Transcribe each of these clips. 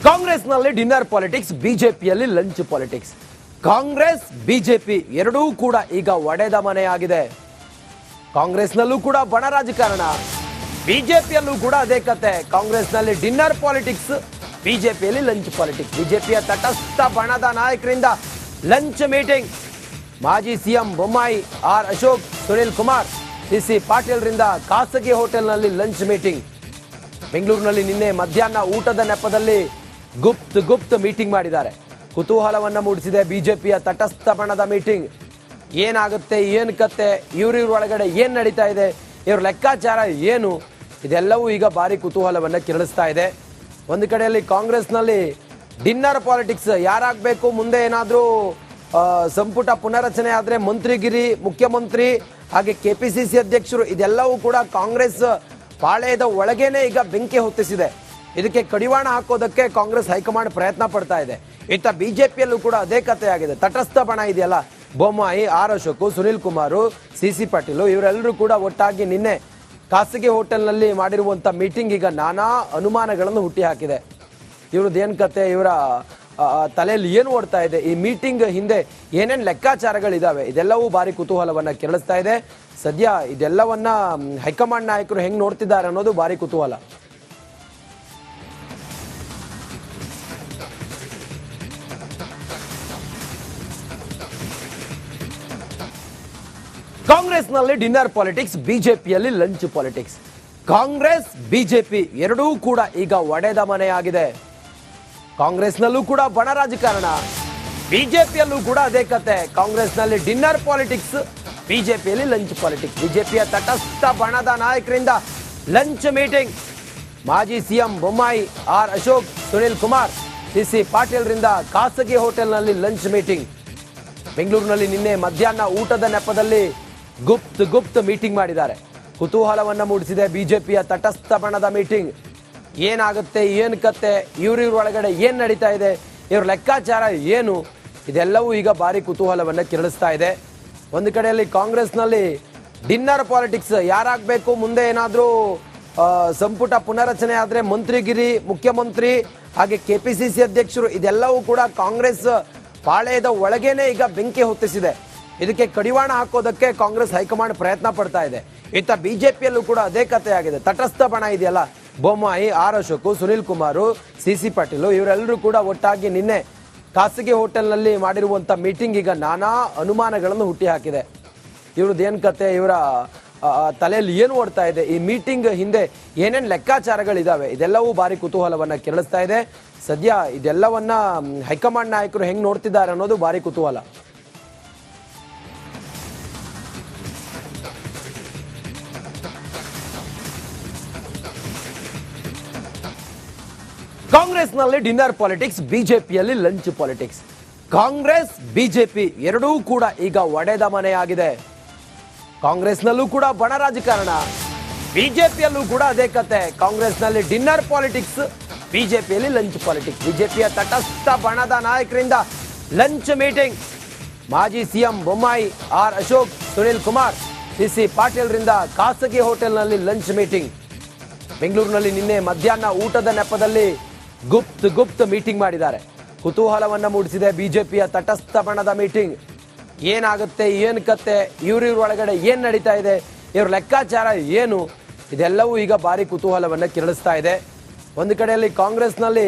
ಕಾಂಗ್ರೆಸ್ನಲ್ಲಿ dinner politics, ಬಿಜೆಪಿಯಲ್ಲಿ lunch politics. Congress BJP ಎರಡೂ ಕೂಡ ಈಗ ಒಡೆದ ಮನೆಯಾಗಿದೆ. ಕಾಂಗ್ರೆಸ್ನಲ್ಲೂ ಕೂಡ ಬಣ ರಾಜಕಾರಣ, ಬಿಜೆಪಿಯಲ್ಲೂ ಕೂಡ ಅದೇ ಕತೆ. ಕಾಂಗ್ರೆಸ್ನಲ್ಲಿ ಡಿನ್ನರ್ ಪಾಲಿಟಿಕ್ಸ್, ಬಿಜೆಪಿಯಲ್ಲಿ ಲಂಚ್ ಪಾಲಿಟಿಕ್ಸ್. ಬಿಜೆಪಿಯ ತಟಸ್ಥ ಬಣದ ನಾಯಕರಿಂದ ಲಂಚ್ ಮೀಟಿಂಗ್. ಮಾಜಿ CM Bommai, R Ashok, Sunil Kumar, C C ಪಾಟೀಲ್ರಿಂದ ಖಾಸಗಿ ಹೋಟೆಲ್ನಲ್ಲಿ ಲಂಚ್ ಮೀಟಿಂಗ್. ಬೆಂಗಳೂರಿನಲ್ಲಿ ನಿನ್ನೆ ಮಧ್ಯಾಹ್ನ ಊಟದ ನೆಪದಲ್ಲಿ ಗುಪ್ತ ಮೀಟಿಂಗ್ ಮಾಡಿದ್ದಾರೆ. ಕುತೂಹಲವನ್ನ ಮೂಡಿಸಿದೆ ಬಿಜೆಪಿಯ ತಟಸ್ಥ ಬಣದ ಮೀಟಿಂಗ್. ಏನಾಗುತ್ತೆ, ಏನ್ ಕತೆ, ಇವ್ರ ಒಳಗಡೆ ಏನ್ ನಡೀತಾ ಇದೆ, ಇವ್ರ ಲೆಕ್ಕಾಚಾರ ಏನು, ಇದೆಲ್ಲವೂ ಈಗ ಭಾರಿ ಕುತೂಹಲವನ್ನ ಕೆರಳಿಸ್ತಾ ಇದೆ. ಒಂದು ಕಡೆಯಲ್ಲಿ ಕಾಂಗ್ರೆಸ್ನಲ್ಲಿ ಡಿನ್ನರ್ ಪಾಲಿಟಿಕ್ಸ್, ಯಾರಾಗಬೇಕು, ಮುಂದೆ ಏನಾದರೂ ಸಂಪುಟ ಪುನರಚನೆ ಆದರೆ ಮಂತ್ರಿಗಿರಿ, ಮುಖ್ಯಮಂತ್ರಿ, ಹಾಗೆ ಕೆಪಿಸಿಸಿ ಅಧ್ಯಕ್ಷರು, ಇದೆಲ್ಲವೂ ಕೂಡ ಕಾಂಗ್ರೆಸ್ ಪಾಳೆಯದ ಒಳಗೇನೆ ಈಗ ಬೆಂಕಿ ಹೊತ್ತಿಸಿದೆ. ಇದಕ್ಕೆ ಕಡಿವಾಣ ಹಾಕೋದಕ್ಕೆ ಕಾಂಗ್ರೆಸ್ ಹೈಕಮಾಂಡ್ ಪ್ರಯತ್ನ ಪಡ್ತಾ ಇದೆ. ಇತ್ತ ಬಿಜೆಪಿಯಲ್ಲೂ ಕೂಡ ಅದೇ ಕಥೆ ಆಗಿದೆ. ತಟಸ್ಥ ಬಣ ಇದೆಯಲ್ಲ, ಬೊಮ್ಮಾಯಿ, ಆರ್ ಅಶೋಕ್, ಸುನಿಲ್ ಕುಮಾರ್, ಸಿಸಿ ಪಾಟೀಲ್, ಇವರೆಲ್ಲರೂ ಕೂಡ ಒಟ್ಟಾಗಿ ನಿನ್ನೆ ಖಾಸಗಿ ಹೋಟೆಲ್ನಲ್ಲಿ ಮಾಡಿರುವಂಥ ಮೀಟಿಂಗ್ ಈಗ ನಾನಾ ಅನುಮಾನಗಳನ್ನು ಹುಟ್ಟಿ ಹಾಕಿದೆ. ಇವ್ರದ್ದು ಏನು ಕತೆ, ಇವರ ತಲೆಯಲ್ಲಿ ಏನು ಓಡ್ತಾ ಇದೆ, ಈ ಮೀಟಿಂಗ್ ಹಿಂದೆ ಏನೇನು ಲೆಕ್ಕಾಚಾರಗಳಿದಾವೆ, ಇದೆಲ್ಲವೂ ಭಾರಿ ಕುತೂಹಲವನ್ನು ಕೆರಳಿಸ್ತಾ ಇದೆ. ಸದ್ಯ ಇದೆಲ್ಲವನ್ನ ಹೈಕಮಾಂಡ್ ನಾಯಕರು ಹೆಂಗೆ ನೋಡ್ತಿದ್ದಾರೆ ಅನ್ನೋದು ಭಾರಿ ಕುತೂಹಲ. ಕಾಂಗ್ರೆಸ್ನಲ್ಲಿ ಡಿನ್ನರ್ ಪಾಲಿಟಿಕ್ಸ್, ಬಿಜೆಪಿಯಲ್ಲಿ ಲಂಚ್ ಪಾಲಿಟಿಕ್ಸ್. ಕಾಂಗ್ರೆಸ್ ಬಿಜೆಪಿ ಎರಡೂ ಕೂಡ ಈಗ ಒಡೆದ ಮನೆಯಾಗಿದೆ. ಕಾಂಗ್ರೆಸ್ನಲ್ಲೂ ಕೂಡ ಬಣ ರಾಜಕಾರಣ, ಬಿಜೆಪಿಯಲ್ಲೂ ಕೂಡ ಅದೇ ಕತೆ. ಕಾಂಗ್ರೆಸ್ನಲ್ಲಿ ಡಿನ್ನರ್ ಪಾಲಿಟಿಕ್ಸ್, ಬಿಜೆಪಿಯಲ್ಲಿ ಲಂಚ್ ಪಾಲಿಟಿಕ್ಸ್. ಬಿಜೆಪಿಯ ತಟಸ್ಥ ಬಣದ ನಾಯಕರಿಂದ ಲಂಚ್ ಮೀಟಿಂಗ್. ಮಾಜಿ CM Bommai, R Ashok, Sunil Kumar, C C ಪಾಟೀಲ್ರಿಂದ ಖಾಸಗಿ ಹೋಟೆಲ್ನಲ್ಲಿ ಲಂಚ್ ಮೀಟಿಂಗ್. ಬೆಂಗಳೂರಿನಲ್ಲಿ ನಿನ್ನೆ ಮಧ್ಯಾಹ್ನ ಊಟದ ನೆಪದಲ್ಲಿ ಗುಪ್ತ ಮೀಟಿಂಗ್ ಮಾಡಿದ್ದಾರೆ. ಕುತೂಹಲವನ್ನ ಮೂಡಿಸಿದೆ ಬಿಜೆಪಿಯ ತಟಸ್ಥ ಬಣದ ಮೀಟಿಂಗ್. ಏನಾಗುತ್ತೆ, ಏನ್ ಕತೆ, ಇವ್ರ ಒಳಗಡೆ ಏನ್ ನಡೀತಾ ಇದೆ, ಇವ್ರ ಲೆಕ್ಕಾಚಾರ ಏನು, ಇದೆಲ್ಲವೂ ಈಗ ಭಾರಿ ಕುತೂಹಲವನ್ನ ಕೆರಳಿಸ್ತಾ ಇದೆ. ಒಂದು ಕಡೆಯಲ್ಲಿ ಕಾಂಗ್ರೆಸ್ನಲ್ಲಿ ಡಿನ್ನರ್ ಪಾಲಿಟಿಕ್ಸ್, ಯಾರಾಗಬೇಕು, ಮುಂದೆ ಏನಾದರೂ ಸಂಪುಟ ಪುನರಚನೆ ಆದರೆ ಮಂತ್ರಿಗಿರಿ, ಮುಖ್ಯಮಂತ್ರಿ, ಹಾಗೆ ಕೆಪಿಸಿಸಿ ಅಧ್ಯಕ್ಷರು, ಇದೆಲ್ಲವೂ ಕೂಡ ಕಾಂಗ್ರೆಸ್ ಪಾಳೆಯದ ಒಳಗೇನೆ ಈಗ ಬೆಂಕಿ ಹೊತ್ತಿಸಿದೆ. ಇದಕ್ಕೆ ಕಡಿವಾಣ ಹಾಕೋದಕ್ಕೆ ಕಾಂಗ್ರೆಸ್ ಹೈಕಮಾಂಡ್ ಪ್ರಯತ್ನ ಪಡ್ತಾ ಇದೆ. ಇತ್ತ ಬಿಜೆಪಿಯಲ್ಲೂ ಕೂಡ ಅದೇ ಕಥೆ ಆಗಿದೆ. ತಟಸ್ಥ ಬಣ ಇದೆಯಲ್ಲ, ಬೊಮ್ಮಾಯಿ, ಆರ್ ಅಶೋಕ್, ಸುನಿಲ್ ಕುಮಾರ್, ಸಿಸಿ ಪಾಟೀಲ್, ಇವರೆಲ್ಲರೂ ಕೂಡ ಒಟ್ಟಾಗಿ ನಿನ್ನೆ ಖಾಸಗಿ ಹೋಟೆಲ್ನಲ್ಲಿ ಮಾಡಿರುವಂಥ ಮೀಟಿಂಗ್ ಈಗ ನಾನಾ ಅನುಮಾನಗಳನ್ನು ಹುಟ್ಟಿ ಹಾಕಿದೆ. ಇವ್ರದ್ದು ಏನು ಕತೆ, ಇವರ ತಲೆಯಲ್ಲಿ ಏನು ಓಡ್ತಾ ಇದೆ, ಈ ಮೀಟಿಂಗ್ ಹಿಂದೆ ಏನೇನು ಲೆಕ್ಕಾಚಾರಗಳಿದಾವೆ, ಇದೆಲ್ಲವೂ ಭಾರಿ ಕುತೂಹಲವನ್ನ ಕೆರಳಿಸ್ತಾ ಇದೆ. ಸದ್ಯ ಇದೆಲ್ಲವನ್ನ ಹೈಕಮಾಂಡ್ ನಾಯಕರು ಹೆಂಗೆ ನೋಡ್ತಿದ್ದಾರೆ ಅನ್ನೋದು ಭಾರಿ ಕುತೂಹಲ. ಕಾಂಗ್ರೆಸ್ನಲ್ಲಿ ಡಿನ್ನರ್ ಪಾಲಿಟಿಕ್ಸ್, ಬಿಜೆಪಿಯಲ್ಲಿ ಲಂಚ್ ಪಾಲಿಟಿಕ್ಸ್. ಕಾಂಗ್ರೆಸ್ ಬಿಜೆಪಿ ಎರಡೂ ಕೂಡ ಈಗ ಒಡೆದ ಮನೆಯಾಗಿದೆ. ಕಾಂಗ್ರೆಸ್ನಲ್ಲೂ ಕೂಡ ಬಣ ರಾಜಕಾರಣ, ಬಿಜೆಪಿಯಲ್ಲೂ ಕೂಡ ಅದೇ ಕತೆ. ಕಾಂಗ್ರೆಸ್ನಲ್ಲಿ ಡಿನ್ನರ್ ಪಾಲಿಟಿಕ್ಸ್, ಬಿಜೆಪಿಯಲ್ಲಿ ಲಂಚ್ ಪಾಲಿಟಿಕ್ಸ್. ಬಿಜೆಪಿಯ ತಟಸ್ಥ ಬಣದ ನಾಯಕರಿಂದ ಲಂಚ್ ಮೀಟಿಂಗ್. ಮಾಜಿ CM Bommai, R Ashok, Sunil Kumar, C C ಪಾಟೀಲ್ರಿಂದ ಖಾಸಗಿ ಹೋಟೆಲ್ನಲ್ಲಿ ಲಂಚ್ ಮೀಟಿಂಗ್. ಬೆಂಗಳೂರಿನಲ್ಲಿ ನಿನ್ನೆ ಮಧ್ಯಾಹ್ನ ಊಟದ ನೆಪದಲ್ಲಿ ಗುಪ್ತ ಮೀಟಿಂಗ್ ಮಾಡಿದ್ದಾರೆ. ಕುತೂಹಲವನ್ನ ಮೂಡಿಸಿದೆ ಬಿಜೆಪಿಯ ತಟಸ್ಥ ಬಣದ ಮೀಟಿಂಗ್. ಏನಾಗುತ್ತೆ, ಏನ್ ಕತೆ, ಇವ್ರ ಒಳಗಡೆ ಏನ್ ನಡೀತಾ ಇದೆ, ಇವ್ರ ಲೆಕ್ಕಾಚಾರ ಏನು, ಇದೆಲ್ಲವೂ ಈಗ ಭಾರಿ ಕುತೂಹಲವನ್ನ ಕೆರಳಿಸ್ತಾ ಇದೆ. ಒಂದು ಕಡೆಯಲ್ಲಿ ಕಾಂಗ್ರೆಸ್ನಲ್ಲಿ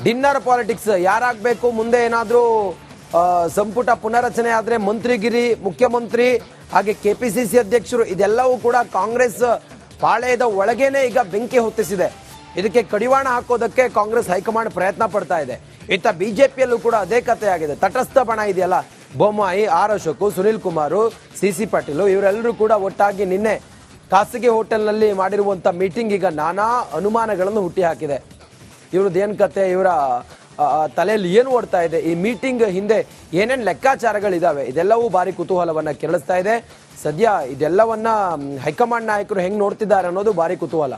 ಡಿನ್ನರ್ ಪಾಲಿಟಿಕ್ಸ್, ಯಾರಾಗಬೇಕು, ಮುಂದೆ ಏನಾದರೂ ಸಂಪುಟ ಪುನರಚನೆ ಆದರೆ ಮಂತ್ರಿಗಿರಿ, ಮುಖ್ಯಮಂತ್ರಿ, ಹಾಗೆ ಕೆಪಿಸಿಸಿ ಅಧ್ಯಕ್ಷರು, ಇದೆಲ್ಲವೂ ಕೂಡ ಕಾಂಗ್ರೆಸ್ ಪಾಳೆಯದ ಒಳಗೇನೆ ಈಗ ಬೆಂಕಿ ಹೊತ್ತಿಸಿದೆ. ಇದಕ್ಕೆ ಕಡಿವಾಣ ಹಾಕೋದಕ್ಕೆ ಕಾಂಗ್ರೆಸ್ ಹೈಕಮಾಂಡ್ ಪ್ರಯತ್ನ ಪಡ್ತಾ ಇದೆ. ಇತ್ತ ಬಿಜೆಪಿಯಲ್ಲೂ ಕೂಡ ಅದೇ ಕಥೆ ಆಗಿದೆ. ತಟಸ್ಥ ಬಣ ಇದೆಯಲ್ಲ, ಬೊಮ್ಮಾಯಿ, ಆರ್ ಅಶೋಕ್, ಸುನಿಲ್ ಕುಮಾರ್, ಸಿಸಿ ಪಾಟೀಲ್, ಇವರೆಲ್ಲರೂ ಕೂಡ ಒಟ್ಟಾಗಿ ನಿನ್ನೆ ಖಾಸಗಿ ಹೋಟೆಲ್ನಲ್ಲಿ ಮಾಡಿರುವಂಥ ಮೀಟಿಂಗ್ ಈಗ ನಾನಾ ಅನುಮಾನಗಳನ್ನು ಹುಟ್ಟಿ ಹಾಕಿದೆ. ಇವ್ರದ್ದು ಏನು ಕತೆ, ಇವರ ತಲೆಯಲ್ಲಿ ಏನು ಓಡ್ತಾ ಇದೆ, ಈ ಮೀಟಿಂಗ್ ಹಿಂದೆ ಏನೇನು ಲೆಕ್ಕಾಚಾರಗಳಿದಾವೆ, ಇದೆಲ್ಲವೂ ಭಾರಿ ಕುತೂಹಲವನ್ನ ಕೆರಳಿಸ್ತಾ ಇದೆ. ಸದ್ಯ ಇದೆಲ್ಲವನ್ನ ಹೈಕಮಾಂಡ್ ನಾಯಕರು ಹೆಂಗೆ ನೋಡ್ತಿದ್ದಾರೆ ಅನ್ನೋದು ಭಾರಿ ಕುತೂಹಲ.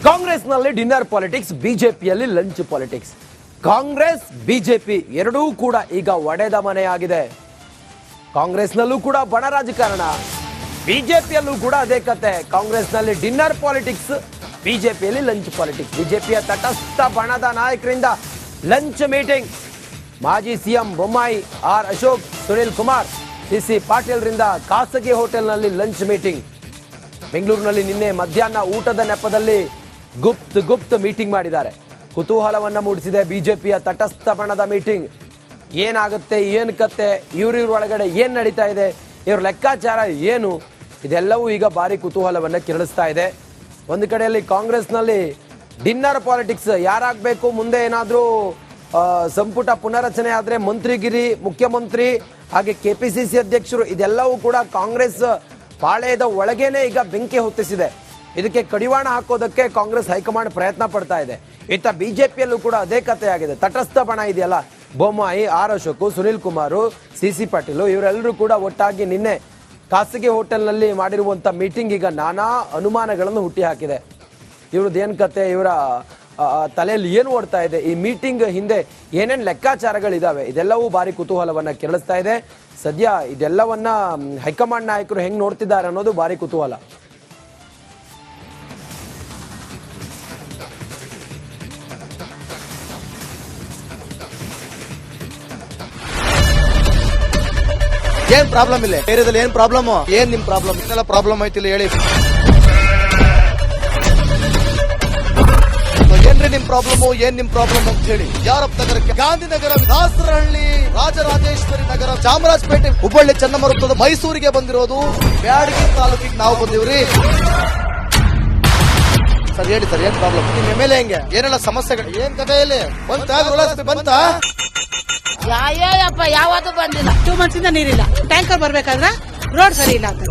ಕಾಂಗ್ರೆಸ್ನಲ್ಲಿ ಡಿನ್ನರ್ ಪಾಲಿಟಿಕ್ಸ್, ಬಿಜೆಪಿಯಲ್ಲಿ ಲಂಚ್ ಪಾಲಿಟಿಕ್ಸ್. ಕಾಂಗ್ರೆಸ್ ಬಿಜೆಪಿ ಎರಡೂ ಕೂಡ ಈಗ ಒಡೆದ ಮನೆಯಾಗಿದೆ. ಕಾಂಗ್ರೆಸ್ನಲ್ಲೂ ಕೂಡ ಬಣ ರಾಜಕಾರಣ, ಬಿಜೆಪಿಯಲ್ಲೂ ಕೂಡ ಅದೇ ಕತೆ. ಕಾಂಗ್ರೆಸ್ನಲ್ಲಿ ಡಿನ್ನರ್ ಪಾಲಿಟಿಕ್ಸ್, ಬಿಜೆಪಿಯಲ್ಲಿ ಲಂಚ್ ಪಾಲಿಟಿಕ್ಸ್. ಬಿಜೆಪಿಯ ತಟಸ್ಥ ಬಣದ ನಾಯಕರಿಂದ ಲಂಚ್ ಮೀಟಿಂಗ್. ಮಾಜಿ CM Bommai, R Ashok, Sunil Kumar, C C ಪಾಟೀಲ್ರಿಂದ ಖಾಸಗಿ ಹೋಟೆಲ್ನಲ್ಲಿ ಲಂಚ್ ಮೀಟಿಂಗ್. ಬೆಂಗಳೂರಿನಲ್ಲಿ ನಿನ್ನೆ ಮಧ್ಯಾಹ್ನ ಊಟದ ನೆಪದಲ್ಲಿ ಗುಪ್ತ ಮೀಟಿಂಗ್ ಮಾಡಿದ್ದಾರೆ. ಕುತೂಹಲವನ್ನ ಮೂಡಿಸಿದೆ ಬಿಜೆಪಿಯ ತಟಸ್ಥ ಬಣದ ಮೀಟಿಂಗ್. ಏನಾಗುತ್ತೆ, ಏನು ಕತೆ, ಇವ್ರ ಒಳಗಡೆ ಏನ್ ನಡೀತಾ ಇದೆ, ಇವ್ರ ಲೆಕ್ಕಾಚಾರ ಏನು, ಇದೆಲ್ಲವೂ ಈಗ ಭಾರಿ ಕುತೂಹಲವನ್ನ ಕೆರಳಿಸ್ತಾ ಇದೆ. ಒಂದು ಕಡೆಯಲ್ಲಿ ಕಾಂಗ್ರೆಸ್ನಲ್ಲಿ ಡಿನ್ನರ್ ಪಾಲಿಟಿಕ್ಸ್, ಯಾರಾಗಬೇಕು, ಮುಂದೆ ಏನಾದರೂ ಸಂಪುಟ ಪುನರಚನೆ ಆದರೆ ಮಂತ್ರಿಗಿರಿ, ಮುಖ್ಯಮಂತ್ರಿ, ಹಾಗೆ ಕೆಪಿಸಿಸಿ ಅಧ್ಯಕ್ಷರು, ಇದೆಲ್ಲವೂ ಕೂಡ ಕಾಂಗ್ರೆಸ್ ಪಾಳೆಯದ ಒಳಗೇನೆ ಈಗ ಬೆಂಕಿ ಹೊತ್ತಿಸಿದೆ. ಇದಕ್ಕೆ ಕಡಿವಾಣ ಹಾಕೋದಕ್ಕೆ ಕಾಂಗ್ರೆಸ್ ಹೈಕಮಾಂಡ್ ಪ್ರಯತ್ನ ಪಡ್ತಾ ಇದೆ. ಇತ್ತ ಬಿಜೆಪಿಯಲ್ಲೂ ಕೂಡ ಅದೇ ಕಥೆ ಆಗಿದೆ. ತಟಸ್ಥ ಬಣ ಇದೆಯಲ್ಲ, ಬೊಮ್ಮಾಯಿ, ಆರ್ ಅಶೋಕ್, ಸುನಿಲ್ ಕುಮಾರ್, ಸಿಸಿ ಪಾಟೀಲ್, ಇವರೆಲ್ಲರೂ ಕೂಡ ಒಟ್ಟಾಗಿ ನಿನ್ನೆ ಖಾಸಗಿ ಹೋಟೆಲ್ನಲ್ಲಿ ಮಾಡಿರುವಂಥ ಮೀಟಿಂಗ್ ಈಗ ನಾನಾ ಅನುಮಾನಗಳನ್ನು ಹುಟ್ಟಿ ಹಾಕಿದೆ. ಇವ್ರದ್ದು ಏನು ಕತೆ, ಇವರ ತಲೆಯಲ್ಲಿ ಏನು ಓಡ್ತಾ ಇದೆ, ಈ ಮೀಟಿಂಗ್ ಹಿಂದೆ ಏನೇನು ಲೆಕ್ಕಾಚಾರಗಳಿದಾವೆ, ಇದೆಲ್ಲವೂ ಭಾರಿ ಕುತೂಹಲವನ್ನ ಕೆರಳಿಸ್ತಾ ಇದೆ. ಸದ್ಯ ಇದೆಲ್ಲವನ್ನ ಹೈಕಮಾಂಡ್ ನಾಯಕರು ಹೆಂಗ್ ನೋಡ್ತಿದ್ದಾರೆ ಅನ್ನೋದು ಭಾರಿ ಕುತೂಹಲ. ಏನ್ ಪ್ರಾಬ್ಲಮ್ ಇಲ್ಲ ಏರಿಯಾದಲ್ಲಿ, ಏನ್ ಪ್ರಾಬ್ಲಮ್, ಏನ್ ನಿಮ್ ಪ್ರಾಬ್ಲಮ್, ಇದೆಲ್ಲ ಪ್ರಾಬ್ಲಮ್ ಐತಿಲ್ಲ ಹೇಳಿ. ಏನ್ರಿ ನಿಮ್ ಪ್ರಾಬ್ಲಮ್, ಏನ್ ನಿಮ್ ಪ್ರಾಬ್ಲಮ್ ಅಂತ ಹೇಳಿ. ಯಾರಪ್ಪ ನಗರಕ್ಕೆ, ಗಾಂಧಿನಗರ, ದಾಸರಹಳ್ಳಿ, ರಾಜರಾಜೇಶ್ವರಿ ನಗರ, ಚಾಮರಾಜಪೇಟೆ, ಹುಬ್ಬಳ್ಳಿ, ಚನ್ನಮರುತ್ತದ, ಮೈಸೂರಿಗೆ ಬಂದಿರೋದು. ಬ್ಯಾಡಗಿ ತಾಲೂಕಿಗೆ ನಾವು ಬಂದಿವ್ರಿ. ಸರ್ ಹೇಳಿ ಸರ್, ಏನ್ ಪ್ರಾಬ್ಲಮ್, ನಿಮ್ ಎಮ್ಎಲ್ಎ ಹೆಂಗೆ, ಏನೆಲ್ಲ ಸಮಸ್ಯೆಗಳು, ಏನ್ ಕಥೆ ಇಲ್ಲಿ ಬಂತ ಯಾಯಪ್ಪ ಯಾವತ್ತೂ ಬಂದಿಲ್ಲ. 2 months ಇಂದ ನೀರಿಲ್ಲ. ಟ್ಯಾಂಕರ್ ಬರ್ಬೇಕಾದ್ರೆ ರೋಡ್ ಸರಿ ಇಲ್ಲ ಅಂತ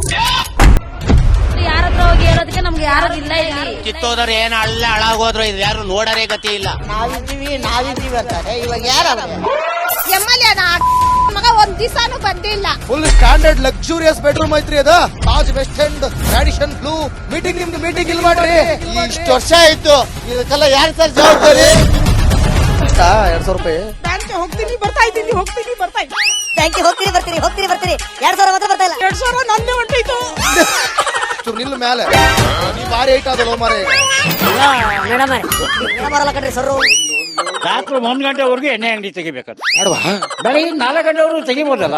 ಯಾರ ಹತ್ರ ಹೋಗಿ ಹೇಳೋದಕ್ಕೆ ನಮ್ಗೆ ಯಾರು ಇಲ್ಲ. ಇಲ್ಲಿ ಕಿತ್ತೋದ್ರೆ ಏನ್ ಹಾಳಾಗೋದ್ರು ಇದು ಯಾರು ನೋಡರೇ ಗತಿ ಇಲ್ಲ. ನಾವಿದ್ದೀವಿ ಅಂತಾರೆ. ಇವಾಗ ಯಾರ ಎಮ್ಎಲ್ಎ ಮಗ ಒಂದ್ ದಿವಸನೂ ಬಂದಿಲ್ಲ. ಫುಲ್ ಸ್ಟ್ಯಾಂಡರ್ಡ್ ಲಕ್ಸುರಿಯಸ್ ಬೆಡ್ರೂಮ್ ಐತ್ರಿ ಅದ. Taj West End, tradition blue. Meeting ನಿಮ್ದು ಮೀಟಿಂಗ್ ಇಲ್ಲಿ ಮಾಡ್ರಿ. ಇಷ್ಟು ವರ್ಷ ಆಯ್ತು, ಇದಕ್ಕೆಲ್ಲ ಯಾರು ಸರ್ ಜವಾಬ್ದಾರಿ? 2,000 ರೂಪಾಯಿ ಬ್ಯಾಂಕ್ ಹೋಗ್ತೀನಿ ಬರ್ತಾ ಇದ್ದೀನಿ, ಬ್ಯಾಂಕಿಗೆ ಹೋಗ್ತೀರಿ 2,000 ಮಾತ್ರ ಬರ್ತಾ ಇಲ್ಲ. 2,000 ನಂದೇ ಹೊಂಟೋಯ್ತು. ನಿಲ್ಲ ಮೇಲೆ ಭಾರಿ ಐಟ್ ಅದಲ್ಲ ಮಾರೆ. ಮೇಡಮ್ ಬರಲ್ಲ ಕಣ್ರಿ ಸರ್. ರಾತ್ರಿ 1 ಗಂಟೆವರೆಗೂ ಎಣ್ಣೆ ಅಂಗಡಿ ತೆಗಿಬೇಕಂತ, ಅಡ್ವಾ ಬೆಳಿಗ್ಗೆ 4 ಗಂಟೆವರೆಗೂ ತೆಗಿಬೋದಲ್ಲ.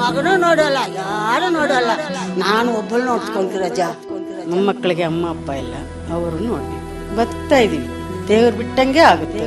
ಮಗನೂ ನೋಡಲ್ಲ, ಯಾರು ನೋಡಲ್ಲ. ನಾನು ಒಬ್ಬಳು ನೋಡ್ಕೊಂತೀರಜ್ಜ. ನಮ್ಮ ಮಕ್ಕಳಿಗೆ ಅಮ್ಮ ಅಪ್ಪ ಇಲ್ಲ, ಅವರು ನೋಡಿ ಬರ್ತಾ ಇದೀವಿ. ದೇವ್ರು ಬಿಟ್ಟಂಗೆ ಆಗುತ್ತೆ.